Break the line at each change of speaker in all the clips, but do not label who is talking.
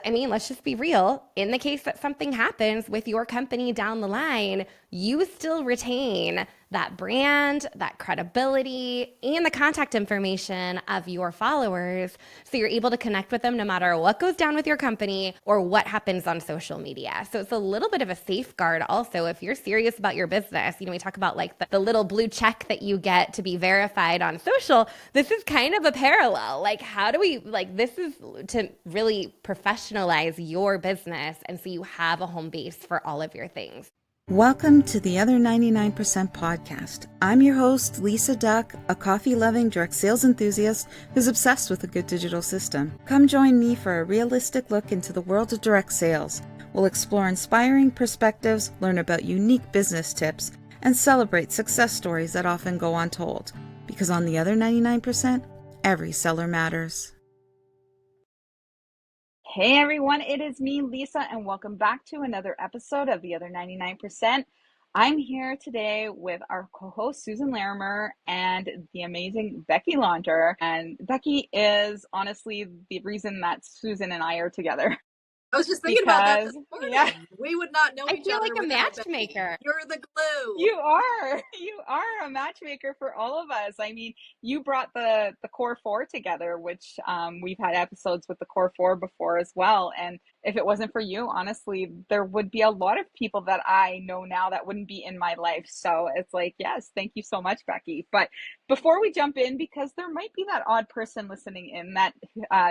I mean, let's just be real. In the case that something happens with your company down the line, you still retain that brand, that credibility, and the contact information of your followers. So you're able to connect with them no matter what goes down with your company or what happens on social media. So it's a little bit of a safeguard also if you're serious about your business. We talk about like the little blue check that you get to be verified on social. This is kind of a parallel. Like, how do we, like, this is to really professionalize your business. And so you have a home base for all of your things.
Welcome to the Other 99% podcast. I'm your host, Lisa Duck, a coffee-loving direct sales enthusiast who's obsessed with a good digital system. Come join me for a realistic look into the world of direct sales. We'll explore inspiring perspectives, learn about unique business tips, and celebrate success stories that often go untold. Because on the Other 99%, every seller matters.
Hey everyone, it is me, Lisa, and welcome back to another episode of The Other 99%. I'm here today with our co-host, Susan Larimer, and the amazing Becky Launder. And Becky is honestly the reason that Susan and I are together.
I was just thinking about that this morning.
Yeah.
We would not know
I
each
feel
other
like a
without
matchmaker.
Becky. You're the glue.
You are a matchmaker for all of us. I mean, you brought the core four together, which we've had episodes with the core four before as well. And if it wasn't for you, honestly, there would be a lot of people that I know now that wouldn't be in my life. So it's like, yes, thank you so much, Becky. But before we jump in, because there might be that odd person listening in that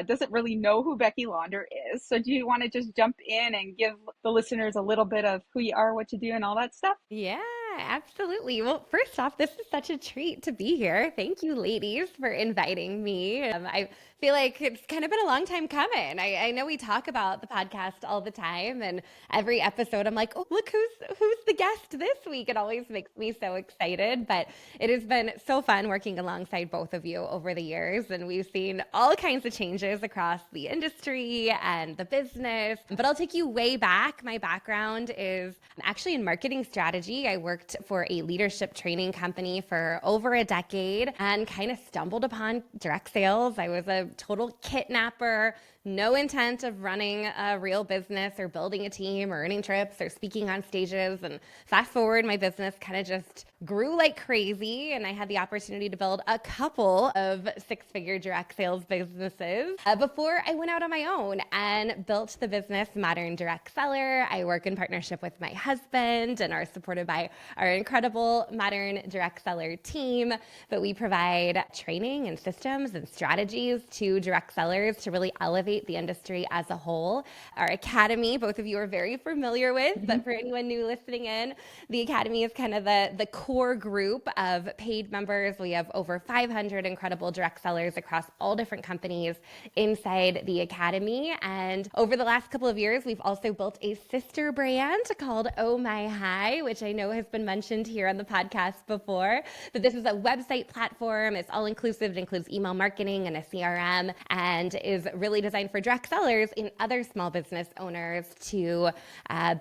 doesn't really know who Becky Launder is. So do you want to just jump in and give the listeners a little bit of who you are, what you do, and all that stuff?
Yeah, absolutely. Well, first off, this is such a treat to be here. Thank you, ladies, for inviting me. I feel like it's kind of been a long time coming. I know we talk about the podcast all the time, and every episode I'm like, oh, look who's the guest this week. It always makes me so excited. But it has been so fun working alongside both of you over the years, and we've seen all kinds of changes across the industry and the business. But I'll take you way back. My background is actually in marketing strategy. I worked for a leadership training company for over a decade and kind of stumbled upon direct sales. I was a total kidnapper, no intent of running a real business or building a team or earning trips or speaking on stages. And fast forward, my business kind of just grew like crazy. And I had the opportunity to build a couple of six-figure direct sales businesses before I went out on my own and built the business Modern Direct Seller. I work in partnership with my husband and are supported by our incredible Modern Direct Seller team. But we provide training and systems and strategies to direct sellers to really elevate the industry as a whole. Our academy, both of you are very familiar with, but for anyone new listening in, the academy is kind of the core group of paid members. We have over 500 incredible direct sellers across all different companies inside the academy. And over the last couple of years, we've also built a sister brand called Oh My Hi, which I know has been mentioned here on the podcast before. But this is a website platform. It's all inclusive. It includes email marketing and a CRM, and is really designed for direct sellers and other small business owners to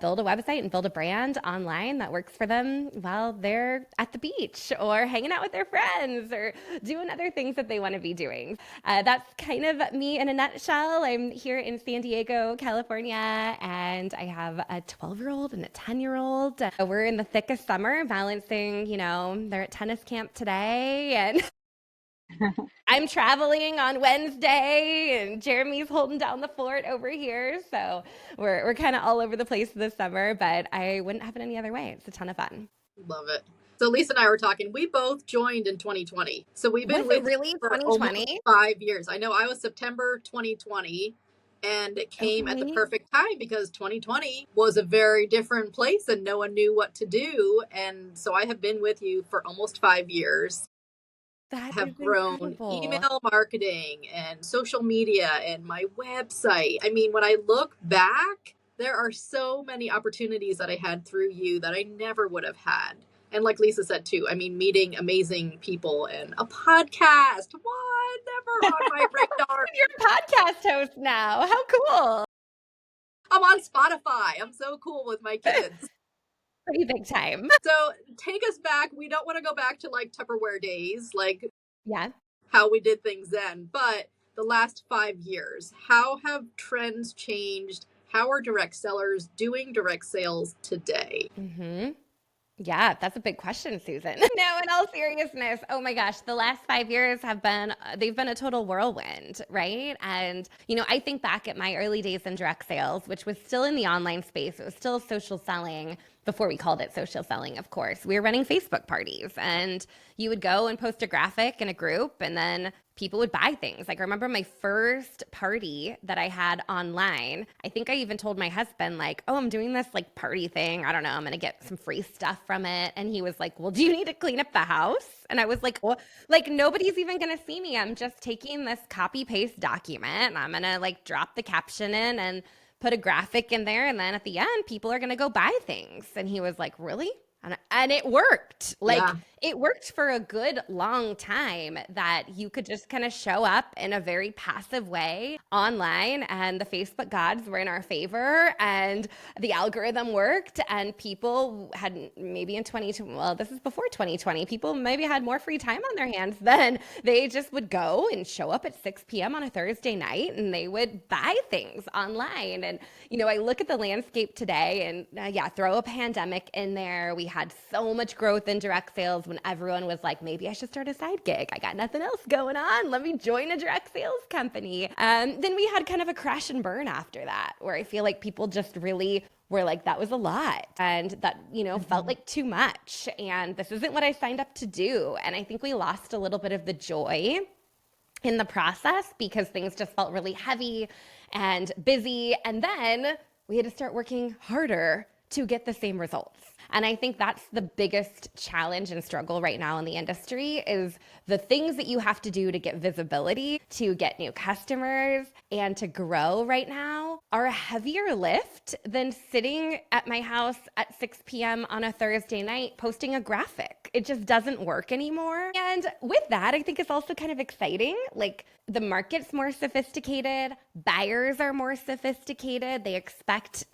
build a website and build a brand online that works for them while they're at the beach or hanging out with their friends or doing other things that they want to be doing. That's kind of me in a nutshell. I'm here in San Diego, California, and I have a 12-year-old and a 10-year-old. We're in the thick of summer, balancing, they're at tennis camp today, and I'm traveling on Wednesday, and Jeremy's holding down the fort over here. So we're kind of all over the place this summer, but I wouldn't have it any other way. It's a ton of fun.
Love it. So Lisa and I were talking. We both joined in 2020. So we've been
Was it
with
really
you for
2020?
almost 5 years. I know I was September 2020, and it came at the
Okay.
perfect time because 2020 was a very different place and no one knew what to do. And so I have been with you for almost 5 years.
That
Have
is
grown
incredible.
email marketing and social media and my website. I mean, when I look back, there are so many opportunities that I had through you that I never would have had. And like Lisa said too, I mean, meeting amazing people and a podcast. What? Never on my radar.
You're a podcast host now. How cool.
I'm on Spotify. I'm so cool with my kids.
Pretty big time.
So take us back. We don't want to go back to like Tupperware days, like
Yeah.
how we did things then. But the last 5 years, how have trends changed? How are direct sellers doing direct sales today?
Mm-hmm. Yeah, that's a big question, Susan. No, in all seriousness, oh my gosh, the last 5 years they've been a total whirlwind, right? And, I think back at my early days in direct sales, which was still in the online space. It was still social selling before we called it social selling, of course. We were running Facebook parties, and you would go and post a graphic in a group, and then people would buy things. Like, I remember my first party that I had online. I think I even told my husband, like, oh, I'm doing this like party thing. I don't know. I'm going to get some free stuff from it. And he was like, well, do you need to clean up the house? And I was like, well, like, nobody's even going to see me. I'm just taking this copy paste document, and I'm going to like drop the caption in and put a graphic in there. And then at the end, people are going to go buy things. And he was like, really? And it worked. Like,
Yeah.
it worked for a good long time, that you could just kind of show up in a very passive way online, and the Facebook gods were in our favor, and the algorithm worked, and people had maybe in 2020, well, this is before 2020, people maybe had more free time on their hands then. They just would go and show up at 6 p.m. on a Thursday night, and they would buy things online. And, I look at the landscape today, and yeah, throw a pandemic in there. We had so much growth in direct sales when everyone was like, maybe I should start a side gig. I got nothing else going on. Let me join a direct sales company. Then we had kind of a crash and burn after that, where I feel like people just really were like, that was a lot. And that, felt like too much. And this isn't what I signed up to do. And I think we lost a little bit of the joy in the process, because things just felt really heavy and busy. And then we had to start working harder to get the same results. And I think that's the biggest challenge and struggle right now in the industry, is the things that you have to do to get visibility, to get new customers, and to grow right now are a heavier lift than sitting at my house at 6 p.m. on a Thursday night posting a graphic. It just doesn't work anymore. And with that, I think it's also kind of exciting. Like, the market's more sophisticated, buyers are more sophisticated. They expect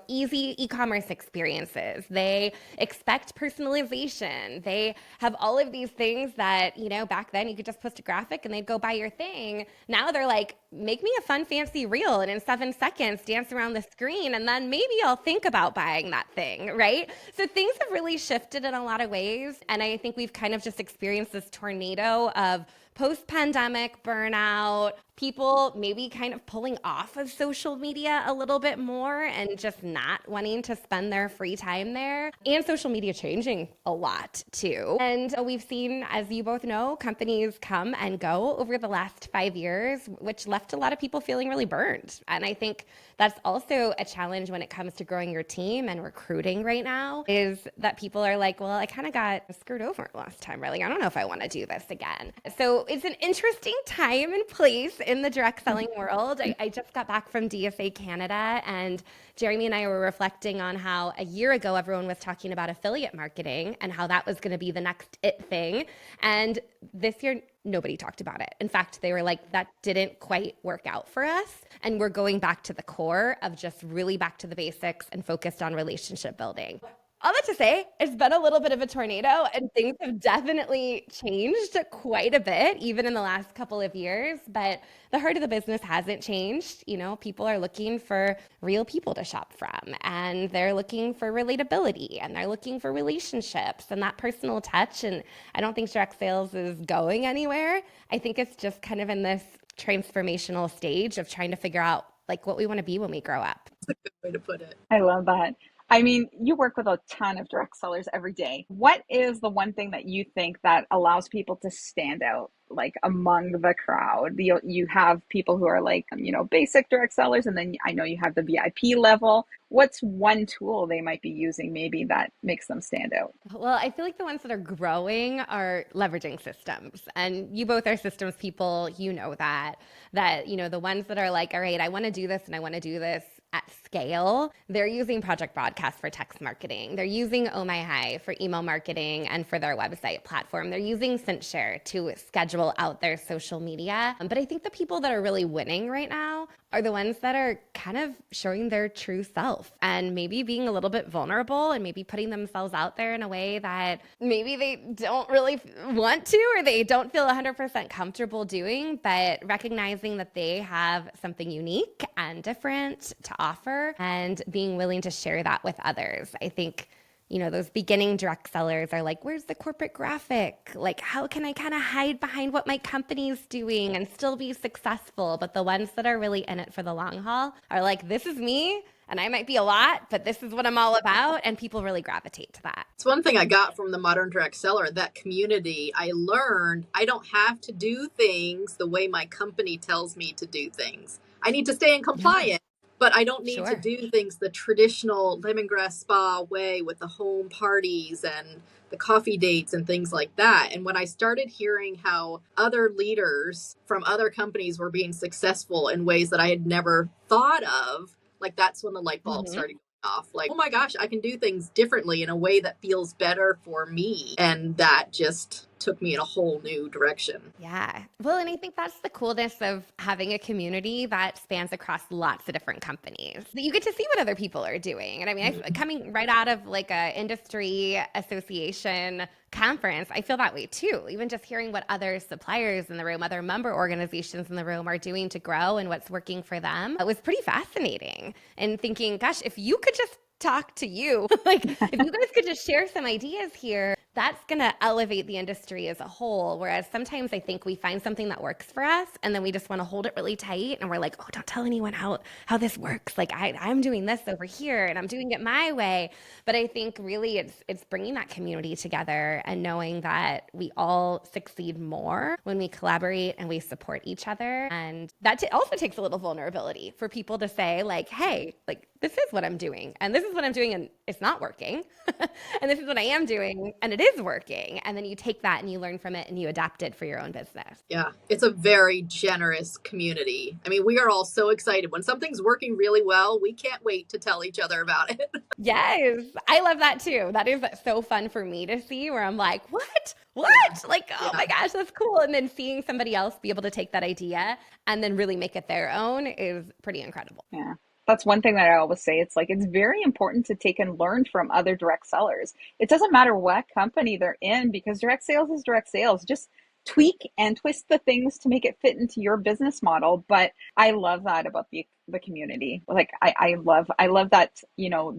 easy e-commerce experiences. They expect personalization. They have all of these things that, back then you could just post a graphic and they'd go buy your thing. Now they're like, make me a fun, fancy reel, and in 7 seconds, dance around the screen, and then maybe I'll think about buying that thing, right? So things have really shifted in a lot of ways. And I think we've kind of just experienced this tornado of post-pandemic burnout, people maybe kind of pulling off of social media a little bit more and just not wanting to spend their free time there, and social media changing a lot too. And we've seen, as you both know, companies come and go over the last 5 years, which left a lot of people feeling really burned. And I think that's also a challenge when it comes to growing your team and recruiting right now, is that people are like, well, I kind of got screwed over last time, really. I don't know if I want to do this again. So it's an interesting time and place in the direct selling world. I just got back from DSA Canada, and Jeremy and I were reflecting on how a year ago everyone was talking about affiliate marketing and how that was going to be the next it thing. And this year, nobody talked about it. In fact, they were like, that didn't quite work out for us. And we're going back to the core of just really back to the basics and focused on relationship building. All that to say, it's been a little bit of a tornado, and things have definitely changed quite a bit, even in the last couple of years. But the heart of the business hasn't changed. People are looking for real people to shop from, and they're looking for relatability, and they're looking for relationships and that personal touch. And I don't think direct sales is going anywhere. I think it's just kind of in this transformational stage of trying to figure out like what we want to be when we grow up.
That's a good way to put it.
I love that. I mean, you work with a ton of direct sellers every day. What is the one thing that you think that allows people to stand out, like among the crowd? You have people who are like, basic direct sellers, and then I know you have the VIP level. What's one tool they might be using maybe that makes them stand out?
Well, I feel like the ones that are growing are leveraging systems. And you both are systems people, that, the ones that are like, all right, I want to do this and I want to do this at scale. They're using Project Broadcast for text marketing. They're using Oh My High for email marketing and for their website platform. They're using ScentShare to schedule out their social media. But I think the people that are really winning right now are the ones that are kind of showing their true self and maybe being a little bit vulnerable and maybe putting themselves out there in a way that maybe they don't really want to or they don't feel 100% comfortable doing, but recognizing that they have something unique and different to offer and being willing to share that with others. I think those beginning direct sellers are like, where's the corporate graphic? Like, how can I kind of hide behind what my company's doing and still be successful? But the ones that are really in it for the long haul are like, this is me. And I might be a lot, but this is what I'm all about. And people really gravitate to that.
It's one thing I got from the modern direct seller, that community. I learned I don't have to do things the way my company tells me to do things. I need to stay in compliance. But I don't need to do things the traditional lemongrass spa way with the home parties and the coffee dates and things like that. And when I started hearing how other leaders from other companies were being successful in ways that I had never thought of, like that's when the light bulb started going off. Like, oh my gosh, I can do things differently in a way that feels better for me. And that just took me in a whole new direction.
Yeah. Well, and I think that's the coolness of having a community that spans across lots of different companies. You get to see what other people are doing. And I mean, coming right out of like a industry association conference, I feel that way too. Even just hearing what other suppliers in the room, other member organizations in the room are doing to grow and what's working for them, it was pretty fascinating. And thinking, gosh, if you could just talk to you, like if you guys could just share some ideas here, that's going to elevate the industry as a whole. Whereas sometimes I think we find something that works for us and then we just want to hold it really tight. And we're like, oh, don't tell anyone how this works. Like I'm doing this over here and I'm doing it my way. But I think really it's bringing that community together and knowing that we all succeed more when we collaborate and we support each other. And that also takes a little vulnerability for people to say like, hey, like this is what I'm doing and this is what I'm doing and it's not working. And this is what I am doing and it is working. And then you take that and you learn from it and you adapt it for your own business.
Yeah, it's a very generous community. I mean, we are all so excited. When something's working really well, we can't wait to tell each other about it.
Yes, I love that too. That is so fun for me to see where I'm like, what? Like, oh my gosh, that's cool. And then seeing somebody else be able to take that idea and then really make it their own is pretty incredible.
Yeah. That's one thing that I always say. It's like, it's very important to take and learn from other direct sellers. It doesn't matter what company they're in because direct sales is direct sales. Just tweak and twist the things to make it fit into your business model. But I love that about the community. Like I love that,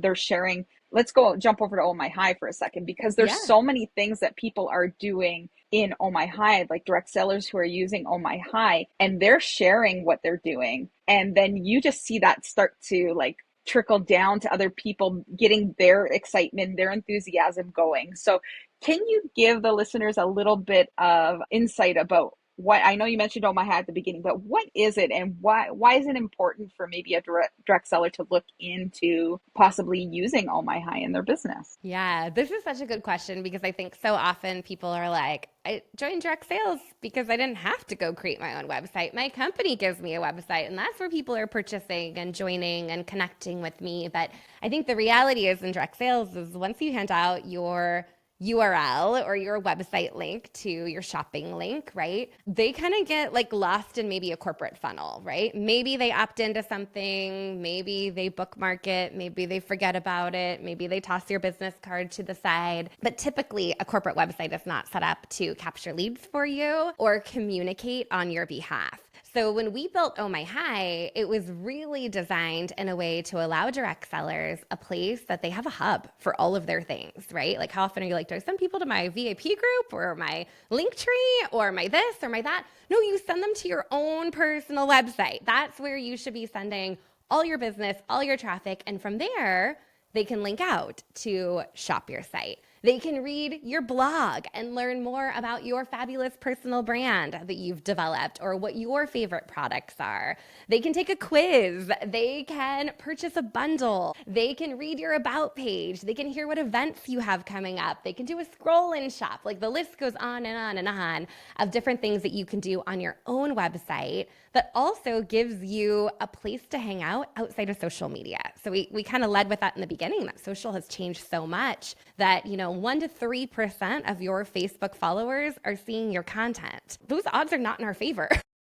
they're sharing. Let's jump over to Oh My High for a second, because there's so many things that people are doing in Oh My High, like direct sellers who are using Oh My High, and they're sharing what they're doing. And then you just see that start to like trickle down to other people getting their excitement, their enthusiasm going. So can you give the listeners a little bit of insight about what, I know you mentioned Oh My High at the beginning, but what is it and why is it important for maybe a direct seller to look into possibly using Oh My High in their business?
Yeah, this is such a good question because I think so often people are like, I joined direct sales because I didn't have to go create my own website. My company gives me a website and that's where people are purchasing and joining and connecting with me. But I think the reality is in direct sales is once you hand out your URL or your website link to your shopping link, right? They kind of get like lost in maybe a corporate funnel, right? Maybe they opt into something, maybe they bookmark it, maybe they forget about it, maybe they toss your business card to the side. But typically a corporate website is not set up to capture leads for you or communicate on your behalf. So when we built Oh My High, it was really designed in a way to allow direct sellers a place that they have a hub for all of their things, right? Like how often are you like, do I send people to my VIP group or my link tree or my this or my that? No, you send them to your own personal website. That's where you should be sending all your business, all your traffic. And from there, they can link out to shop your site. They can read your blog and learn more about your fabulous personal brand that you've developed or what your favorite products are. They can take a quiz. They can purchase a bundle. They can read your about page. They can hear what events you have coming up. They can do a scroll and shop. Like the list goes on and on and on of different things that you can do on your own website that also gives you a place to hang out outside of social media. So we kind of led with that in the beginning, that social has changed so much that, 1 to 3% of your Facebook followers are seeing your content. Those odds are not in our favor.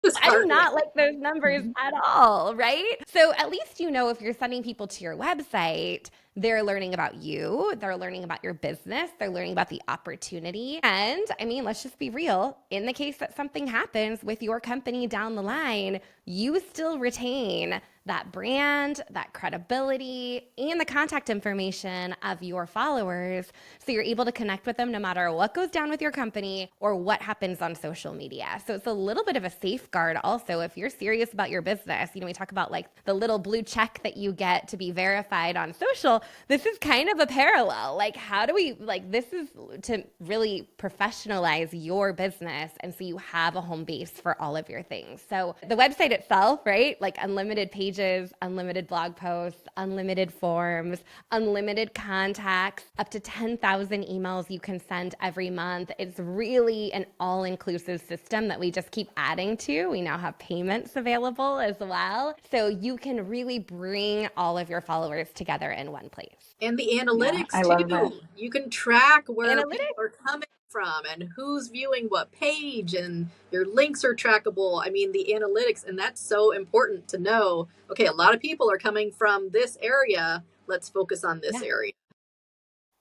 I do
Disheartening.
not like those numbers at all, right? So at least you know if you're sending people to your website, they're learning about you, they're learning about your business, they're learning about the opportunity. And I mean, let's just be real. In the case that something happens with your company down the line, you still retain that brand, that credibility, and the contact information of your followers. So you're able to connect with them no matter what goes down with your company or what happens on social media. So it's a little bit of a safeguard also if you're serious about your business. You know, we talk about like the little blue check that you get to be verified on social. This is kind of a parallel. Like, how do we, like, this is to really professionalize your business. And so you have a home base for all of your things. So the website itself, right? Like unlimited pages, unlimited blog posts, unlimited forms, unlimited contacts, up to 10,000 emails you can send every month. It's really an all-inclusive system that we just keep adding to. We now have payments available as well. So you can really bring all of your followers together in one place.
And the
Yeah,
analytics
I love that.
too. You can track where people
Analytics.
are coming from and who's viewing what page, and your links are trackable. I mean, the analytics, and that's so important to know. Okay, a lot of people are coming from this area. Let's focus on this
Yeah.
area.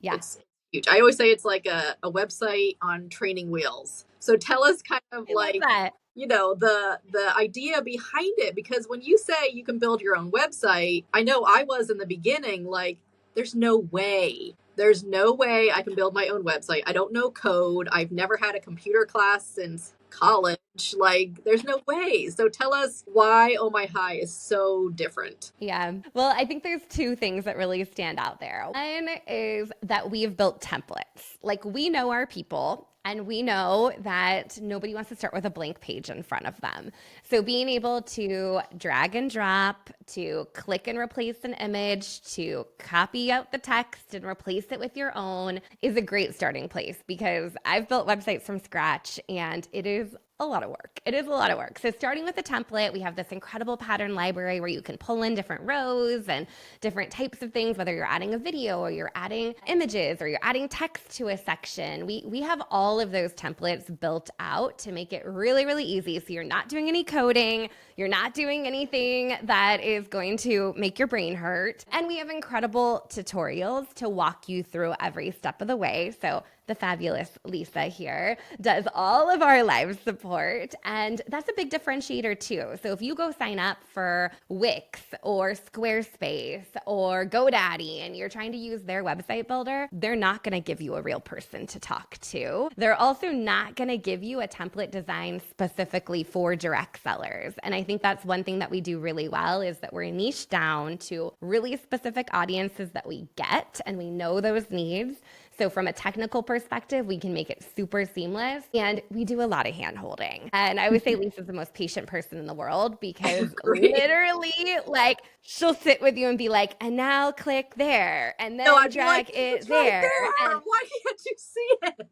Yeah.
It's huge. I always say it's like a website on training wheels. So tell us kind of
I love
like,
that.
you know, the idea behind it, because when you say you can build your own website, I know I was in the beginning like, there's no way. There's no way I can build my own website. I don't know code. I've never had a computer class since college. Like, there's no way. So tell us why Oh My High is so different.
Yeah. Well, I think there's two things that really stand out there. One is that we've built templates. Like we know our people and we know that nobody wants to start with a blank page in front of them. So being able to drag and drop, to click and replace an image, to copy out the text and replace it with your own is a great starting place because I've built websites from scratch and it is a lot of work. It is a lot of work. So starting with the template, we have this incredible pattern library where you can pull in different rows and different types of things, whether you're adding a video or you're adding images or you're adding text to a section. We have all of those templates built out to make it really, really easy. So you're not doing any coding. You're not doing anything that is going to make your brain hurt. And we have incredible tutorials to walk you through every step of the way. So the fabulous Lisa here does all of our live support. And that's a big differentiator too. So if you go sign up for Wix or Squarespace or GoDaddy and you're trying to use their website builder, they're not going to give you a real person to talk to. They're also not going to give you a template designed specifically for direct sellers. And I think that's one thing that we do really well is that we're niche down to really specific audiences that we get and we know those needs. So from a technical perspective, we can make it super seamless and we do a lot of hand holding. And I would say Lisa's the most patient person in the world because literally like she'll sit with you and be like, and now click there and then
I'd
drag
be like,
it
it's
there.
right there.
And
Why can't you see it?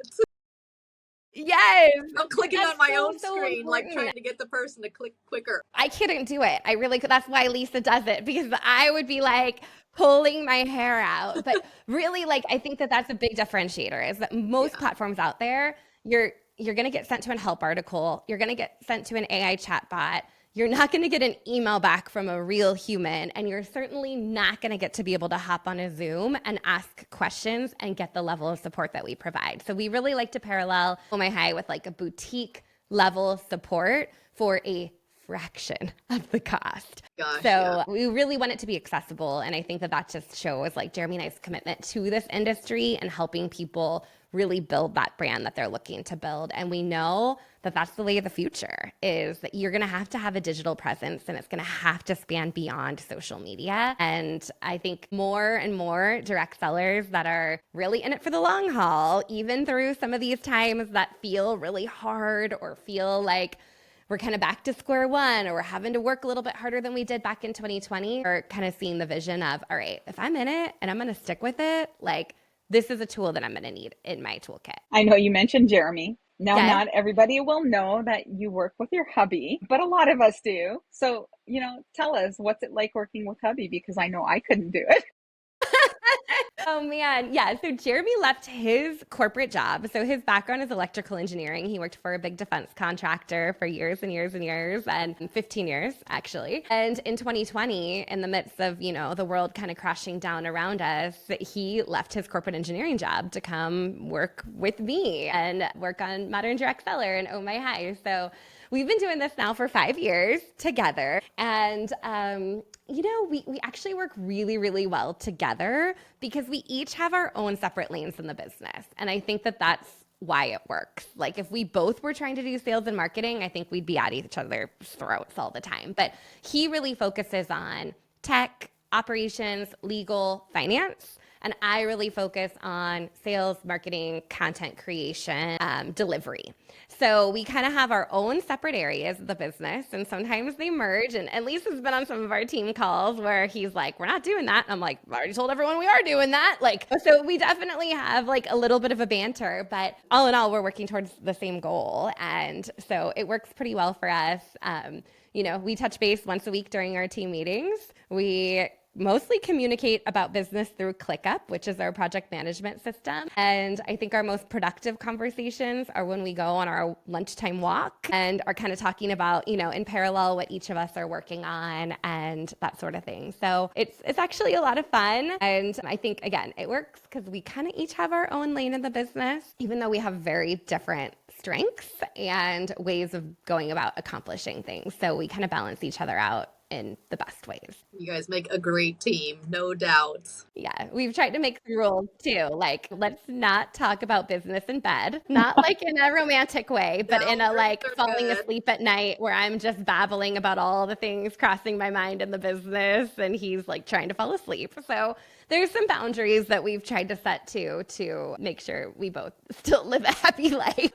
yes,
I'm clicking
that's
on my
so,
own
so
screen, like
important.
trying to get the person to click quicker.
I couldn't do it. I really could. That's why Lisa does it because I would be like pulling my hair out. But really, like, I think that that's a big differentiator is that most platforms out there, you're going to get sent to a help article. You're going to get sent to an AI chatbot. You're not going to get an email back from a real human. And you're certainly not going to get to be able to hop on a Zoom and ask questions and get the level of support that we provide. So we really like to parallel Oh My High with like a boutique level support for a fraction of the cost.
Gosh,
So we really want it to be accessible. And I think that that just shows like Jeremy and I's commitment to this industry and helping people really build that brand that they're looking to build. And we know that that's the way of the future is that you're going to have a digital presence and it's going to have to span beyond social media. And I think more and more direct sellers that are really in it for the long haul, even through some of these times that feel really hard or feel like we're kind of back to square one or we're having to work a little bit harder than we did back in 2020 or kind of seeing the vision of, all right, if I'm in it and I'm going to stick with it, like this is a tool that I'm going to need in my toolkit.
I know you mentioned Jeremy. Now,
Okay.
not everybody will know that you work with your hubby, but a lot of us do. So, tell us, what's it like working with hubby? Because I know I couldn't do it.
Oh man, yeah. So Jeremy left his corporate job. So his background is electrical engineering. He worked for a big defense contractor for years and years and years, and 15 years actually. And in 2020, in the midst of, the world kind of crashing down around us, he left his corporate engineering job to come work with me and work on Modern Direct Seller and Oh My High. So we've been doing this now for 5 years together. And, we actually work really, really well together because we each have our own separate lanes in the business. And I think that that's why it works. Like if we both were trying to do sales and marketing, I think we'd be at each other's throats all the time. But he really focuses on tech, operations, legal, finance. And I really focus on sales, marketing, content creation, delivery. So we kind of have our own separate areas of the business, and sometimes they merge. And at least has been on some of our team calls where he's like, "We're not doing that." And I'm like, "I already told everyone we are doing that." So we definitely have like a little bit of a banter, but all in all, we're working towards the same goal. And so it works pretty well for us. We touch base once a week during our team meetings. We mostly communicate about business through ClickUp, which is our project management system. And I think our most productive conversations are when we go on our lunchtime walk and are kind of talking about, in parallel what each of us are working on and that sort of thing. So it's actually a lot of fun. And I think, again, it works because we kind of each have our own lane in the business, even though we have very different strengths and ways of going about accomplishing things. So we kind of balance each other out in the best ways.
You guys make a great team, no doubt.
Yeah, we've tried to make some rules too. Like, let's not talk about business in bed, not like in a romantic way, but in a like falling asleep at night where I'm just babbling about all the things crossing my mind in the business and he's like trying to fall asleep. So there's some boundaries that we've tried to set to make sure we both still live a happy life.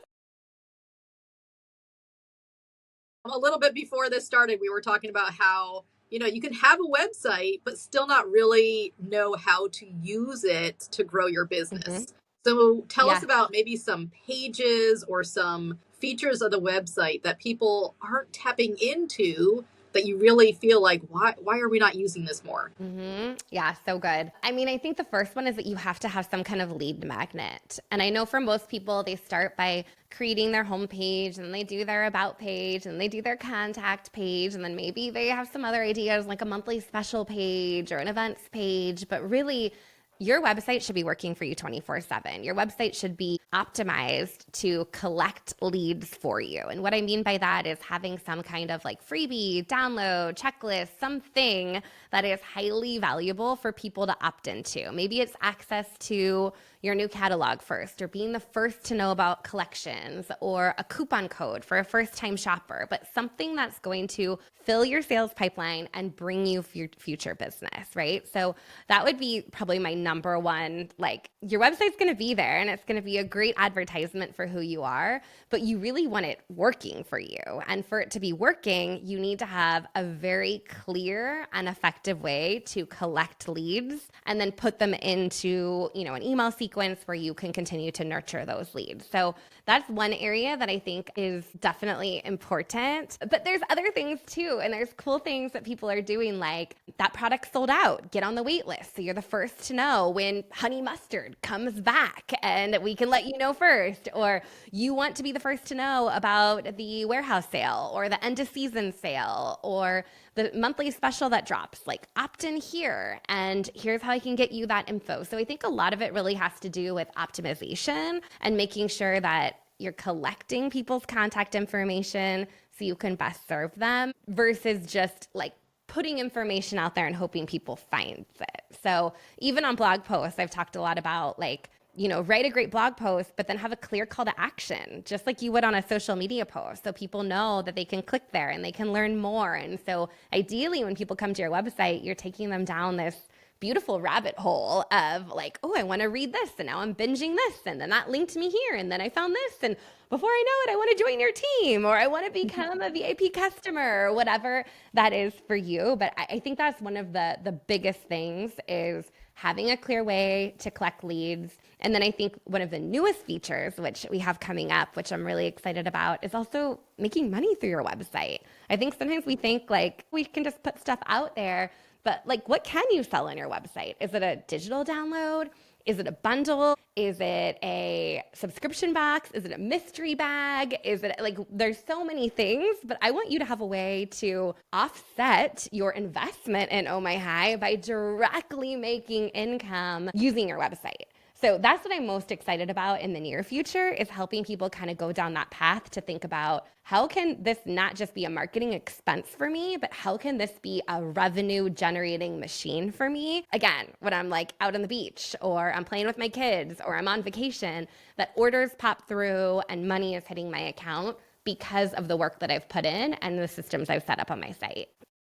A little bit before this started, we were talking about how, you can have a website, but still not really know how to use it to grow your business. Mm-hmm. So tell us about maybe some pages or some features of the website that people aren't tapping into that you really feel like, why are we not using this more?
Mm-hmm. Yeah, so good. I mean, I think the first one is that you have to have some kind of lead magnet. And I know for most people, they start by creating their homepage and they do their about page and they do their contact page. And then maybe they have some other ideas like a monthly special page or an events page. But really, your website should be working for you 24/7. Your website should be optimized to collect leads for you. And what I mean by that is having some kind of like freebie, download, checklist, something that is highly valuable for people to opt into. Maybe it's access to your new catalog first, or being the first to know about collections, or a coupon code for a first-time shopper, but something that's going to fill your sales pipeline and bring you future business, right? So that would be probably my number one. Like, your website's going to be there and it's going to be a great advertisement for who you are, but you really want it working for you. And for it to be working, you need to have a very clear and effective way to collect leads and then put them into, an email sequence where you can continue to nurture those leads. So that's one area that I think is definitely important. But there's other things too. And there's cool things that people are doing, like that product sold out, get on the wait list. So you're the first to know when honey mustard comes back and we can let you know first. Or you want to be the first to know about the warehouse sale or the end of season sale or the monthly special that drops. Like, opt in here and here's how I can get you that info. So I think a lot of it really has to do with optimization and making sure that you're collecting people's contact information so you can best serve them versus just like putting information out there and hoping people find it. So even on blog posts, I've talked a lot about like, write a great blog post, but then have a clear call to action, just like you would on a social media post. So people know that they can click there and they can learn more. And so ideally, when people come to your website, you're taking them down this beautiful rabbit hole of like, oh, I want to read this. And now I'm binging this. And then that linked me here. And then I found this. And before I know it, I want to join your team, or I want to become a VIP customer, or whatever that is for you. But I think that's one of the biggest things is having a clear way to collect leads. And then I think one of the newest features, which we have coming up, which I'm really excited about, is also making money through your website. I think sometimes we think like we can just put stuff out there, but like, what can you sell on your website? Is it a digital download? Is it a bundle? Is it a subscription box? Is it a mystery bag? Is it like, there's so many things, but I want you to have a way to offset your investment in Oh My High by directly making income using your website. So that's what I'm most excited about in the near future, is helping people kind of go down that path to think about, how can this not just be a marketing expense for me, but how can this be a revenue generating machine for me? Again, when I'm like out on the beach, or I'm playing with my kids, or I'm on vacation, that orders pop through and money is hitting my account because of the work that I've put in and the systems I've set up on my site.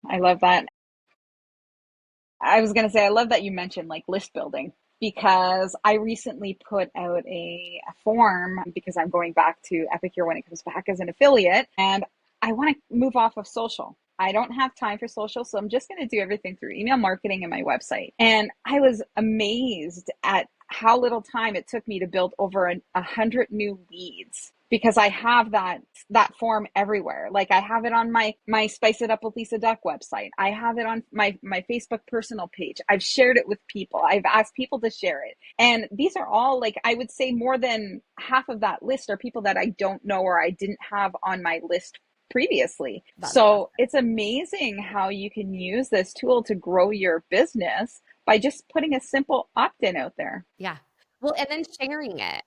I love that. I was going to say, I love that you mentioned like list building, because I recently put out a form, because I'm going back to Epicure when it comes back as an affiliate, and I want to move off of social. I don't have time for social, so I'm just going to do everything through email marketing and my website. And I was amazed at how little time it took me to build over 100 new leads, because I have that form everywhere. Like, I have it on my Spice It Up with Lisa Duck website. I have it on my Facebook personal page. I've shared it with people. I've asked people to share it. And these are all, like, I would say more than half of that list are people that I don't know or I didn't have on my list previously.
That's awesome.
So it's amazing how you can use this tool to grow your business by just putting a simple opt-in out there.
Yeah. Well, and then sharing it.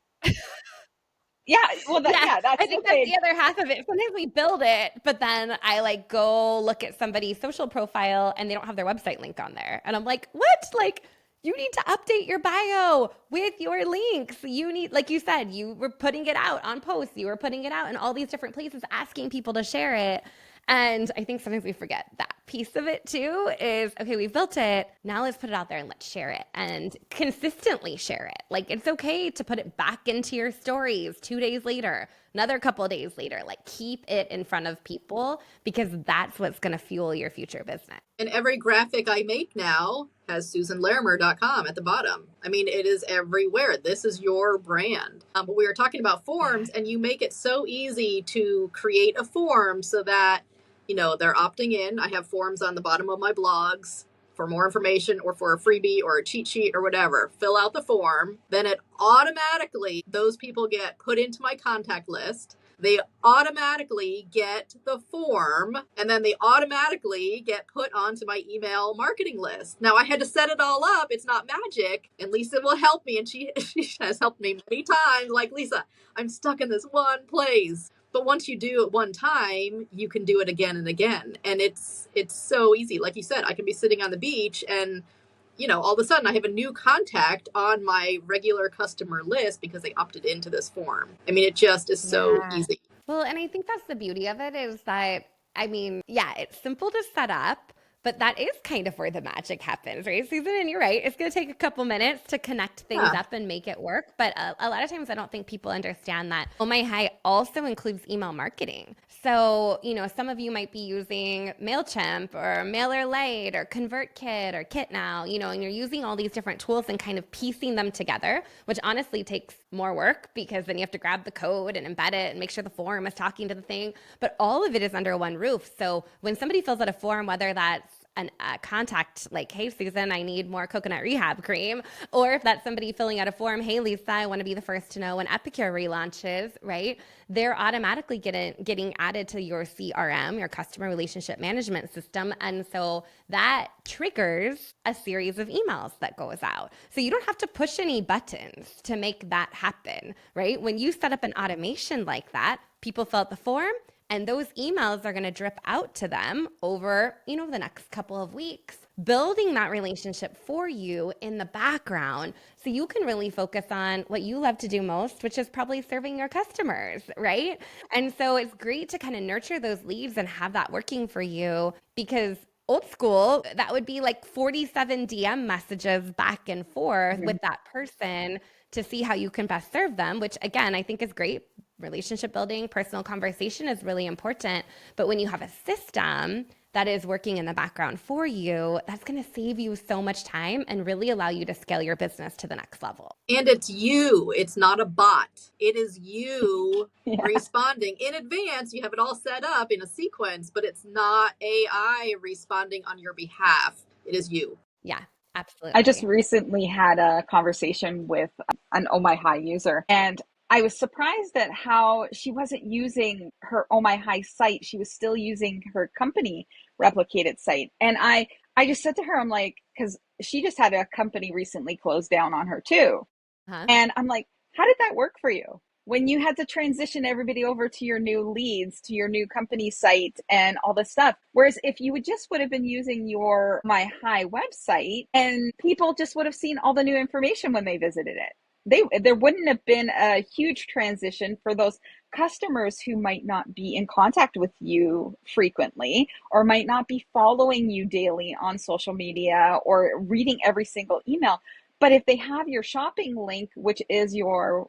Yeah, well,
Yeah,
that's
I
the
think that's
thing.
the other half of it. Sometimes we build it, but then I like go look at somebody's social profile and they don't have their website link on there. And I'm like, what? Like, you need to update your bio with your links. You need, like you said, you were putting it out on posts, you were putting it out in all these different places, asking people to share it. And I think sometimes we forget that piece of it too, is okay, we've built it. Now let's put it out there and let's share it and consistently share it. Like, it's okay to put it back into your stories 2 days later, another couple of days later. Like, keep it in front of people, because that's what's going to fuel your future business.
And every graphic I make now has SusanLarimer.com at the bottom. I mean, it is everywhere. This is your brand. But we were talking about forms, and you make it so easy to create a form so that, you know, they're opting in. I have forms on the bottom of my blogs for more information or for a freebie or a cheat sheet or whatever. Fill out the form. Then it automatically, those people get put into my contact list. They automatically get the form, and then they automatically get put onto my email marketing list. Now, I had to set it all up. It's not magic, and Lisa will help me, and she has helped me many times. Like, Lisa, I'm stuck in this one place. But once you do it one time, you can do it again and again. And it's so easy. Like you said, I can be sitting on the beach and, you know, all of a sudden I have a new contact on my regular customer list because they opted into this form. I mean, it just is so
Yeah.
easy.
Well, and I think that's the beauty of it, is that, I mean, yeah, it's simple to set up, but that is kind of where the magic happens, right, Susan? And you're right. It's going to take a couple minutes to connect things
Yeah.
up and make it work. But a lot of times I don't think people understand that Oh My High also includes email marketing. So, you know, some of you might be using MailChimp or MailerLite or ConvertKit or KitNow, you know, and you're using all these different tools and kind of piecing them together, which honestly takes more work, because then you have to grab the code and embed it and make sure the form is talking to the thing. But all of it is under one roof. So when somebody fills out a form, whether that's a contact like, hey, Susan, I need more coconut rehab cream. Or if that's somebody filling out a form, hey, Lisa, I want to be the first to know when Epicure relaunches, right? They're automatically getting added to your CRM, your customer relationship management system. And so that triggers a series of emails that goes out. So you don't have to push any buttons to make that happen, right? When you set up an automation like that, people fill out the form, and those emails are going to drip out to them over, you know, the next couple of weeks, building that relationship for you in the background, so you can really focus on what you love to do most, which is probably serving your customers, right? And so it's great to kind of nurture those leads and have that working for you, because old school, that would be like 47 DM messages back and forth with that person to see how you can best serve them, which again, I think is great. Relationship building, personal conversation is really important. But when you have a system that is working in the background for you, that's going to save you so much time and really allow you to scale your business to the next level.
And it's you. It's not a bot. It is you
Yeah.
responding in advance. You have it all set up in a sequence, but it's not AI responding on your behalf. It is you.
Yeah,
I just
absolutely.
recently had a conversation with an Oh My High user, and I was surprised at how she wasn't using her Oh My High site. She was still using her company replicated site. And I just said to her, I'm like, because she just had a company recently close down on her too.
Huh?
And I'm like, how did that work for you? When you had to transition everybody over to your new leads, to your new company site and all this stuff. Whereas if you would have been using your My High website and people just would have seen all the new information when they visited it. There wouldn't have been a huge transition for those customers who might not be in contact with you frequently or might not be following you daily on social media or reading every single email. But if they have your shopping link, which is your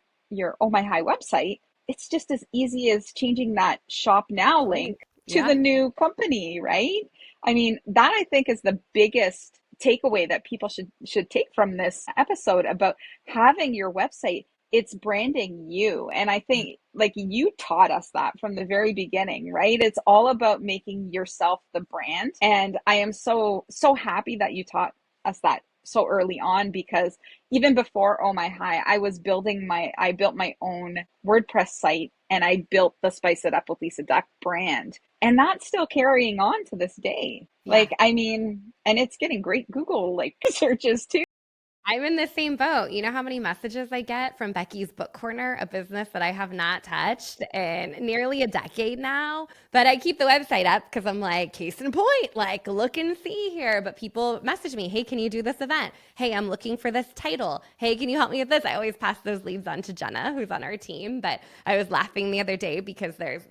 Oh My High website, it's just as easy as changing that shop now
Link.
link to the
Yeah.
new company, right? I mean, that I think is the biggest takeaway that people should take from this episode about having your website. It's branding you. And I think like you taught us that from the very beginning, right? It's all about making yourself the brand. And I am so happy that you taught us that so early on, because even before Oh My High, I built my own WordPress site and I built the Spice It Up with Lisa Duck brand. And that's still carrying on to this day.
Yeah.
Like, I mean, and it's getting great Google like searches too.
I'm in the same boat. You know how many messages I get from Becky's Book Corner, a business that I have not touched in nearly a decade now. But I keep the website up because I'm like, case in point, like, look and see here. But people message me, hey, can you do this event? Hey, I'm looking for this title. Hey, can you help me with this? I always pass those leads on to Jenna, who's on our team. But I was laughing the other day because there's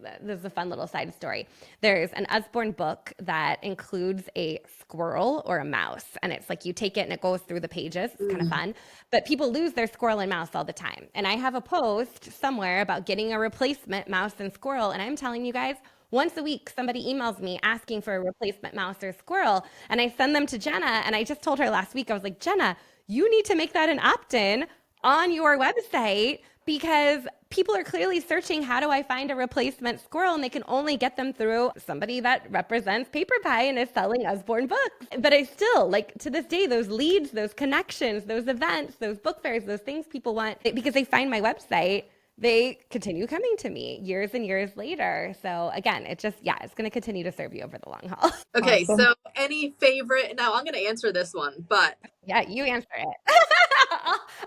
a fun little side story. There's an Usborne book that includes a squirrel or a mouse. And it's like you take it and it goes through the pages. It's kind of fun. But people lose their squirrel and mouse all the time. And I have a post somewhere about getting a replacement mouse and squirrel. And I'm telling you guys, once a week, somebody emails me asking for a replacement mouse or squirrel. And I send them to Jenna. And I just told her last week, I was like, Jenna, you need to make that an opt in on your website because people are clearly searching, how do I find a replacement squirrel? And they can only get them through somebody that represents Paper Pie and is selling Usborne books. But I still, like, to this day, those leads, those connections, those events, those book fairs, those things people want because they find my website, they continue coming to me years and years later. So again, it just, yeah, it's going to continue to serve you over the long haul.
Okay,
Awesome.
so any favorite? Now I'm going to answer this one, but
Yeah, you answer it.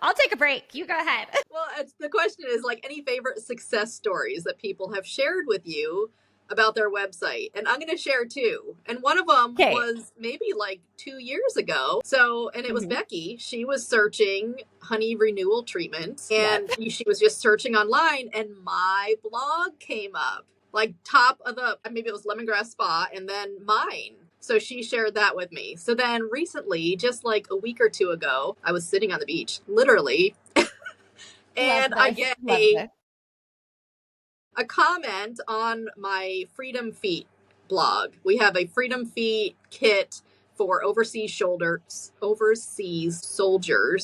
I'll take a break. You go ahead.
well, the question is like any favorite success stories that people have shared with you about their website. And I'm going to share two. And one of them
Okay.
was maybe like 2 years ago. So, and it was
Mm-hmm.
Becky. She was searching honey renewal treatments
Yes.
and she was just searching online and my blog came up like top of the, maybe it was Lemongrass Spa and then mine. So she shared that with me. So then recently, just like a week or two ago, I was sitting on the beach, literally,
Love
and I
this.
get
Love this.
a comment on my Freedom Feet blog. We have a Freedom Feet kit for overseas soldiers,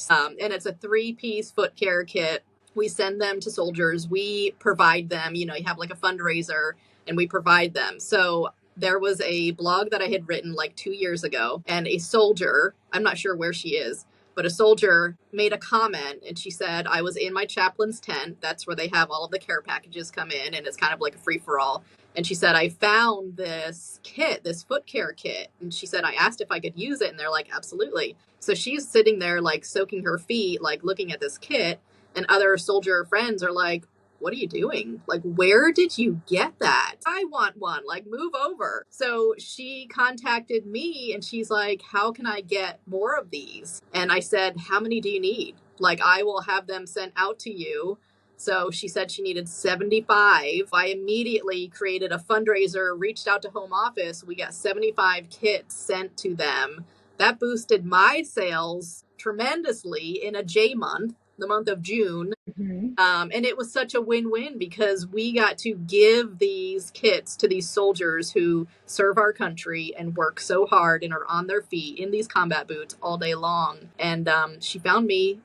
and it's a 3-piece foot care kit. We send them to soldiers. We provide them. You have like a fundraiser, and we provide them. So there was a blog that I had written like 2 years ago, and a soldier, I'm not sure where she is, but a soldier made a comment and she said, I was in my chaplain's tent. That's where they have all of the care packages come in and it's kind of like a free for all. And she said, I found this kit, this foot care kit. And she said, I asked if I could use it. And they're like, absolutely. So she's sitting there like soaking her feet, like looking at this kit. And other soldier friends are like, what are you doing? Like, where did you get that? I want one, like move over. So she contacted me and she's like, how can I get more of these? And I said, how many do you need? Like, I will have them sent out to you. So she said she needed 75. I immediately created a fundraiser, reached out to home office. We got 75 kits sent to them. That boosted my sales tremendously in a J month, the month of June.
Mm-hmm.
And it was such a win-win because we got to give these kits to these soldiers who serve our country and work so hard and are on their feet in these combat boots all day long. And she found me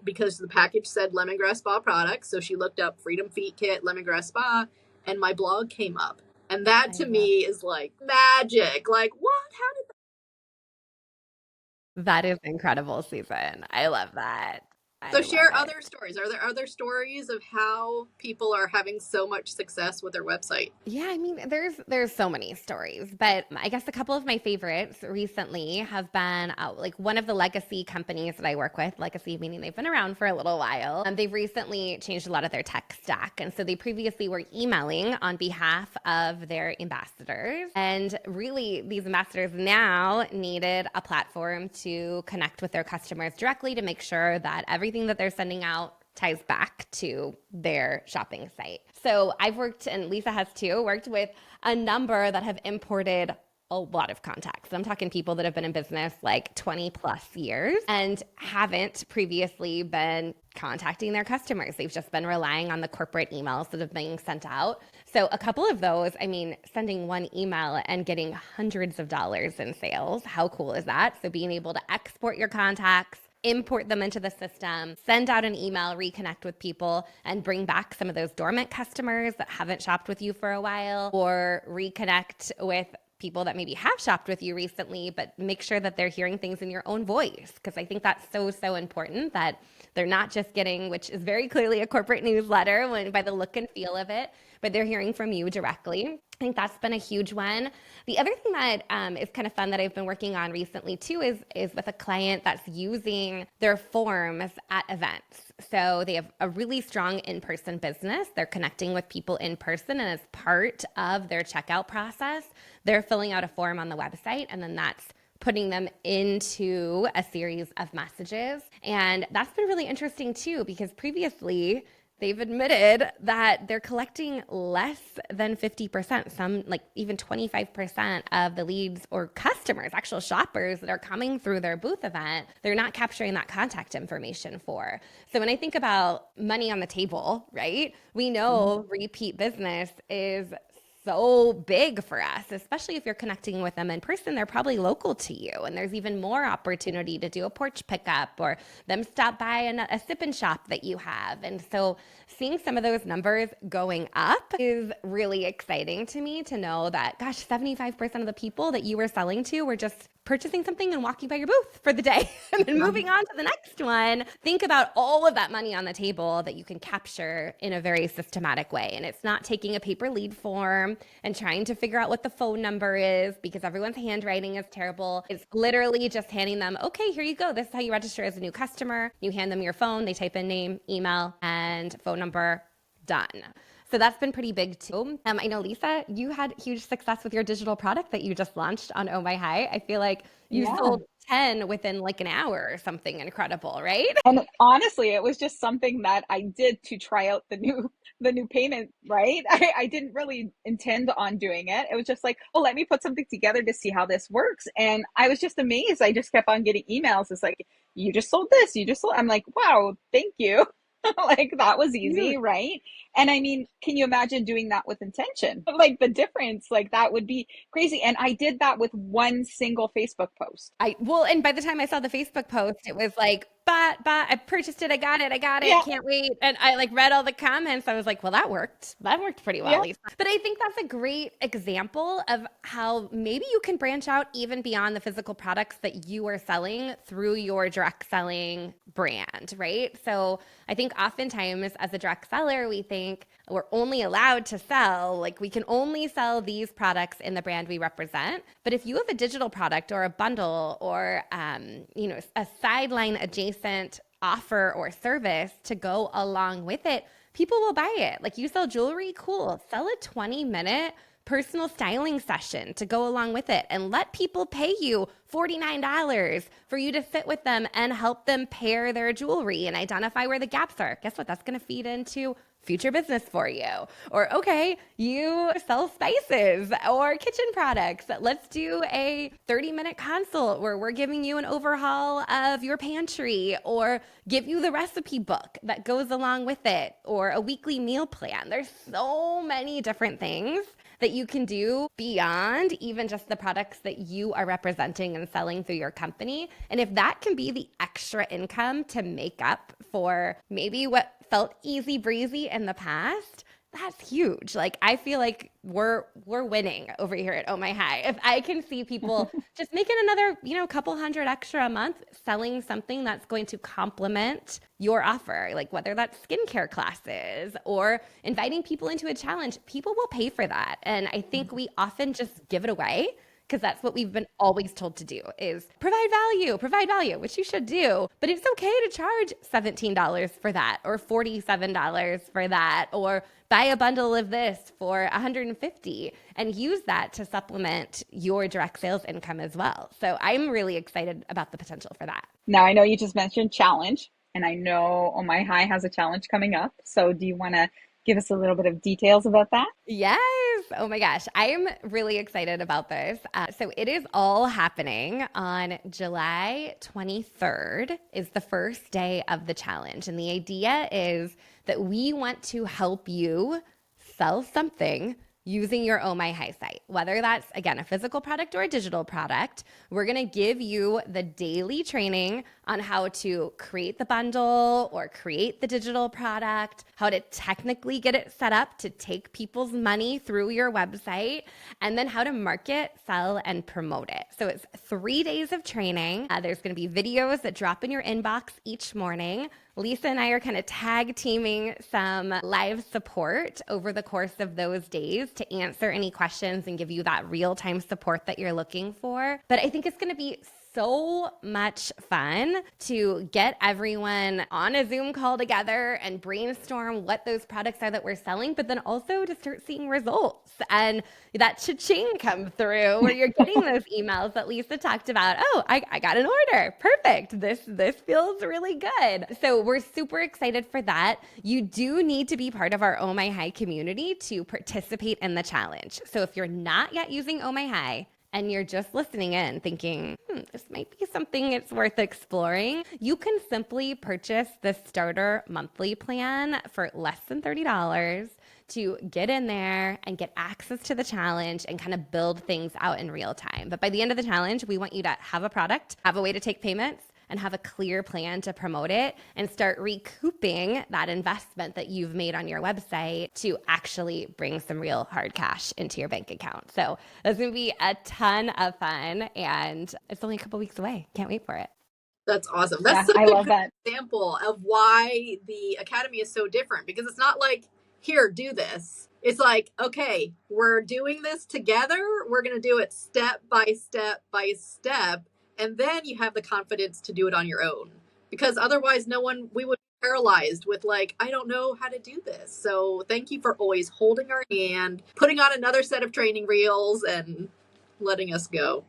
because the package said Lemongrass Spa products. So she looked up Freedom Feet Kit, Lemongrass Spa, and my blog came up. And that
I
to
love
me is like magic. Like, what? How did
That is incredible, Susan. I love that. I
So
love
share
it.
other stories. Are there other stories of how people are having so much success with their website?
Yeah, I mean, there's so many stories, but I guess a couple of my favorites recently have been like one of the legacy companies that I work with. Legacy meaning they've been around for a little while. They've recently changed a lot of their tech stack, and so they previously were emailing on behalf of their ambassadors, and really these ambassadors now needed a platform to connect with their customers directly to make sure that everything that they're sending out ties back to their shopping site. So I've worked, and Lisa has too, worked with a number that have imported a lot of contacts. I'm talking people that have been in business like 20 plus years and haven't previously been contacting their customers. They've just been relying on the corporate emails that have been sent out. So a couple of those, I mean, sending one email and getting hundreds of dollars in sales. How cool is that? So being able to export your contacts, import them into the system, send out an email, reconnect with people, and bring back some of those dormant customers that haven't shopped with you for a while, or reconnect with people that maybe have shopped with you recently, but make sure that they're hearing things in your own voice. Because I think that's so important that they're not just getting, which is very clearly a corporate newsletter by the look and feel of it, but they're hearing from you directly. I think that's been a huge one. The other thing that is kind of fun that I've been working on recently too is with a client that's using their forms at events. So they have a really strong in-person business. They're connecting with people in person, and as part of their checkout process, they're filling out a form on the website, and then that's putting them into a series of messages. And that's been really interesting too, because previously they've admitted that they're collecting less than 50%, some like even 25% of the leads or customers, actual shoppers that are coming through their booth event, they're not capturing that contact information for. So when I think about money on the table, right, we know repeat business is so big for us, especially if you're connecting with them in person. They're probably local to you, and there's even more opportunity to do a porch pickup or them stop by a sip and shop that you have. And so seeing some of those numbers going up is really exciting to me, to know that, gosh, 75% of the people that you were selling to were just purchasing something and walking by your booth for the day and then moving on to the next one. Think about all of that money on the table that you can capture in a very systematic way. And it's not taking a paper lead form and trying to figure out what the phone number is because everyone's handwriting is terrible. It's literally just handing them, okay, here you go. This is how you register as a new customer. You hand them your phone, they type in name, email, and phone number, done. So that's been pretty big too. I know, Lisa, you had huge success with your digital product that you just launched on Oh My High. I feel like you sold 10 within like an hour or something incredible, right?
And honestly, it was just something that I did to try out the new payment, right? I didn't really intend on doing it. It was just like, oh, let me put something together to see how this works. And I was just amazed. I just kept on getting emails. It's like, you just sold this, you just sold. I'm like, wow, thank you. Like that was easy,
Huge.
right? And I mean, can you imagine doing that with intention? Like the difference, like that would be crazy. And I did that with one single Facebook post.
And by the time I saw the Facebook post, it was like, but I purchased it, I got it,
Yeah,
can't wait. And I like read all the comments. I was like, well, that worked. That worked pretty well,
yeah.
Lisa. But I think that's a great example of how maybe you can branch out even beyond the physical products that you are selling through your direct selling brand, right? So I think oftentimes as a direct seller, we think we're only allowed to sell, like we can only sell these products in the brand we represent. But if you have a digital product or a bundle or, a sideline adjacent offer or service to go along with it, people will buy it. Like you sell jewelry, cool. Sell a 20-minute personal styling session to go along with it and let people pay you $49 for you to sit with them and help them pair their jewelry and identify where the gaps are. Guess what? That's going to feed into future business for you. Or, okay, you sell spices or kitchen products. Let's do a 30-minute consult where we're giving you an overhaul of your pantry or give you the recipe book that goes along with it or a weekly meal plan. There's so many different things that you can do beyond even just the products that you are representing and selling through your company. And if that can be the extra income to make up for maybe what felt easy breezy in the past, that's huge. Like, I feel like we're winning over here at Oh My High. If I can see people just making another, couple hundred extra a month selling something that's going to complement your offer, like whether that's skincare classes or inviting people into a challenge, people will pay for that. And I think we often just give it away because that's what we've been always told to do is provide value, which you should do. But it's okay to charge $17 for that or $47 for that or buy a bundle of this for $150 and use that to supplement your direct sales income as well. So I'm really excited about the potential for that.
Now, I know you just mentioned challenge, and I know Oh My High has a challenge coming up. So do you want to give us a little bit of details about that?
Yes. Oh my gosh. I am really excited about this. So it is all happening on July 23rd is the first day of the challenge. And the idea is that we want to help you sell something using your Oh My High site, whether that's, again, a physical product or a digital product. We're going to give you the daily training on how to create the bundle or create the digital product, how to technically get it set up to take people's money through your website, and then how to market, sell, and promote it. So it's 3 days of training. There's going to be videos that drop in your inbox each morning. Lisa and I are kind of tag teaming some live support over the course of those days to answer any questions and give you that real-time support that you're looking for. But I think it's going to be so much fun to get everyone on a Zoom call together and brainstorm what those products are that we're selling, but then also to start seeing results and that cha-ching come through where you're getting those emails that Lisa talked about. Oh, I got an order. Perfect. This feels really good. So we're super excited for that. You do need to be part of our Oh My High community to participate in the challenge. So if you're not yet using Oh My High, and you're just listening in thinking, this might be something it's worth exploring, you can simply purchase the starter monthly plan for less than $30 to get in there and get access to the challenge and kind of build things out in real time. But by the end of the challenge, we want you to have a product, have a way to take payments, and have a clear plan to promote it and start recouping that investment that you've made on your website to actually bring some real hard cash into your bank account. So it's going to be a ton of fun and it's only a couple weeks away. Can't wait for it.
That's awesome. That's
Yeah,
such
I
a
love
good
that.
example of why the Academy is so different because it's not like, here, do this. It's like, okay, we're doing this together. We're going to do it step by step by step. And then you have the confidence to do it on your own. Because otherwise, we would be paralyzed with like, I don't know how to do this. So thank you for always holding our hand, putting on another set of training reels and letting us go.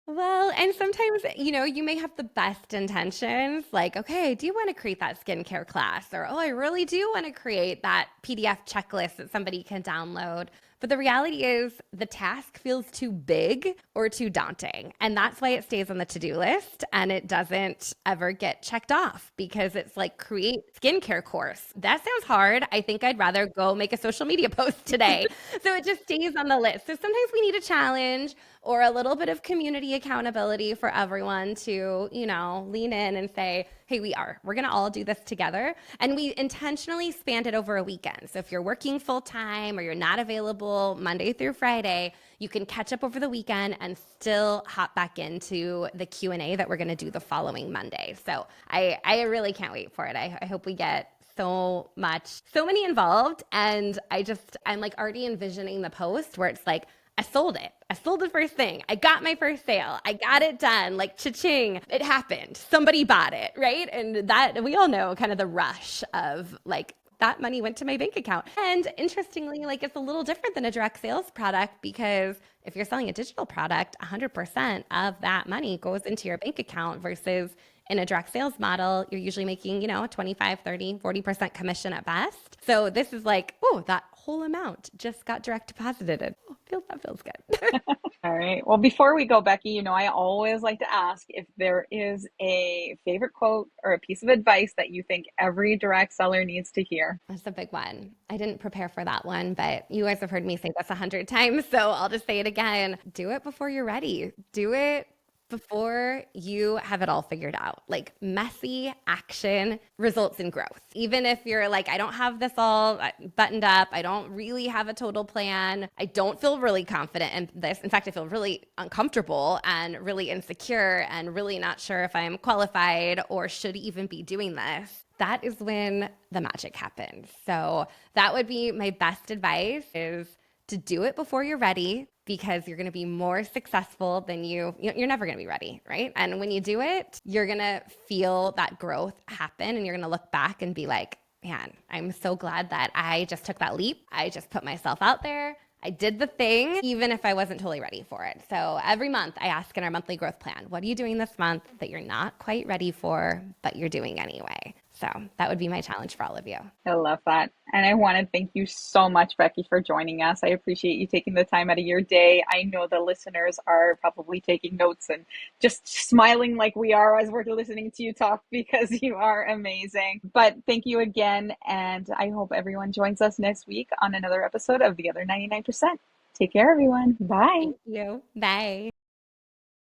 Well, and sometimes, you may have the best intentions, like, okay, I do want to create that skincare class, or, oh, I really do want to create that PDF checklist that somebody can download. But the reality is the task feels too big or too daunting. And that's why it stays on the to-do list and it doesn't ever get checked off because it's like create skincare course. That sounds hard. I think I'd rather go make a social media post today. So it just stays on the list. So sometimes we need a challenge or a little bit of community accountability for everyone to, lean in and say, hey, we're going to all do this together. And we intentionally spanned it over a weekend. So if you're working full time or you're not available Monday through Friday, you can catch up over the weekend and still hop back into the Q&A that we're going to do the following Monday. So I really can't wait for it. I hope we get so many involved. And I'm like already envisioning the post where it's like, I sold it. I sold the first thing. I got my first sale. I got it done. Like cha-ching. It happened. Somebody bought it, right? And that we all know kind of the rush of like that money went to my bank account. And interestingly, like it's a little different than a direct sales product because if you're selling a digital product, 100% of that money goes into your bank account versus in a direct sales model, you're usually making, 25, 30, 40% commission at best. So this is like, oh, that whole amount just got direct deposited. That feels good.
All right. Well, before we go, Becky, I always like to ask if there is a favorite quote or a piece of advice that you think every direct seller needs to hear.
That's a big one. I didn't prepare for that one, but you guys have heard me say this 100 times, so I'll just say it again. Do it before you're ready. Do it before you have it all figured out. Like messy action results in growth. Even if you're like, I don't have this all buttoned up, I don't really have a total plan, I don't feel really confident in this. In fact, I feel really uncomfortable and really insecure and really not sure if I'm qualified or should even be doing this. That is when the magic happens. So that would be my best advice, is to do it before you're ready, because you're going to be more successful than you're never going to be ready, right? And when you do it, you're going to feel that growth happen, and you're going to look back and be like, man, I'm so glad that I just took that leap. I just put myself out there. I did the thing, even if I wasn't totally ready for it. So every month I ask in our monthly growth plan, what are you doing this month that you're not quite ready for, but you're doing anyway? So that would be my challenge for all of you.
I love that. And I want to thank you so much, Becky, for joining us. I appreciate you taking the time out of your day. I know the listeners are probably taking notes and just smiling like we are as we're listening to you talk, because you are amazing. But thank you again. And I hope everyone joins us next week on another episode of The Other 99%. Take care, everyone. Bye.
Thank you. Bye.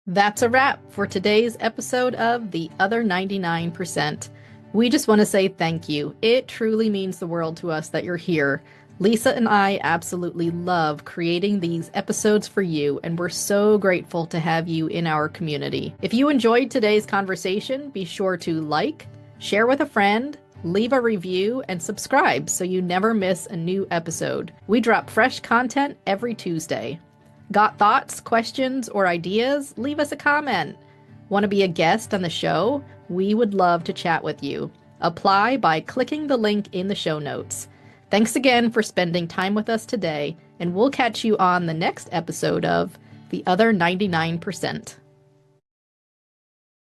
That's a wrap for today's episode of The Other 99%. We just want to say thank you. It truly means the world to us that you're here. Lisa and I absolutely love creating these episodes for you, and we're so grateful to have you in our community. If you enjoyed today's conversation, be sure to like, share with a friend, leave a review, and subscribe so you never miss a new episode. We drop fresh content every Tuesday. Got thoughts, questions, or ideas? Leave us a comment. Want to be a guest on the show? We would love to chat with you. Apply by clicking the link in the show notes. Thanks again for spending time with us today, and we'll catch you on the next episode of The Other 99%.